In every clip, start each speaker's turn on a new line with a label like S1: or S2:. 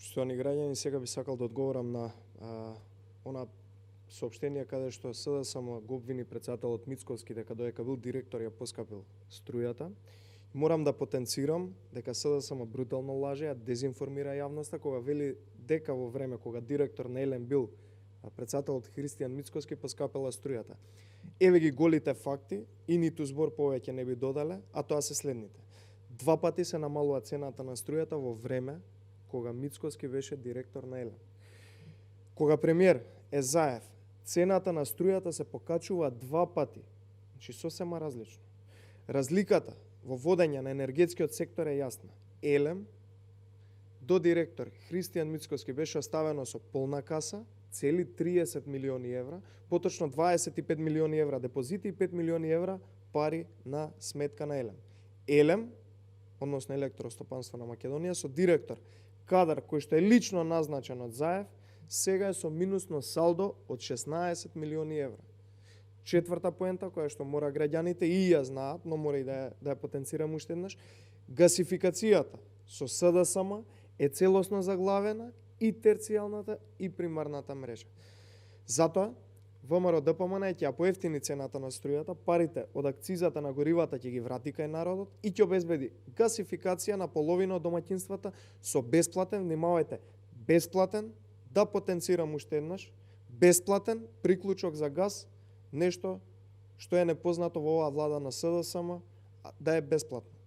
S1: Поштовани граѓани, сега би сакал да одговорам на она соопштение каде што СДСМ го обвини претседателот Мицковски дека додека бил директор ја поскапил струјата. Морам да потенцирам дека СДСМ брутално лаже, ја дезинформира јавноста кога вели дека во време кога директор на Елем бил претседателот Христијан Мицковски поскапела струјата. Еве ги голите факти и ниту збор повеќе не би додале, а тоа се следните. 2 пати се намалува цената на струјата во време кога Мицковски беше директор на Елем. Кога премиер е Заев, цената на струјата се покачува 2 пати. Значи сосема различно. Разликата во водење на енергетскиот сектор е јасна. Елем до директор Христијан Мицковски беше оставено со полна каса, цели 30 милиони евра, поточно 25 милиони евра депозити и 5 милиони евра пари на сметка на Елем. Елем, односно Електростопанство на Македонија, со директор кадар кој што е лично назначен од Заев, сега е со минусно салдо од 16 милиони евра. Четврта поента, која што мора граѓаните и ја знаат, но мора и да ја потенцирам уште еднаш, гасификацијата со СДСМ е целосно заглавена и терцијалната и примарната мрежа. Затоа, ВМРО ДПМН ќе ја поевтини цената на струјата, парите од акцизата на горивата ќе ги врати кај народот и ќе обезбеди гасификација на половина од домаќинствата со бесплатен, внимавајте, бесплатен, да потенцирам уште еднаш, бесплатен приклучок за газ, нешто што е непознато во оваа влада на СДСМ, да е бесплатно.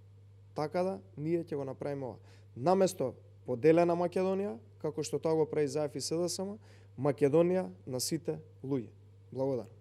S1: Така да, ние ќе го направиме ова. Наместо поделена Македонија, како што тоа го прави Заев и СДСМ, Македонија на сите луѓе. Благодарам.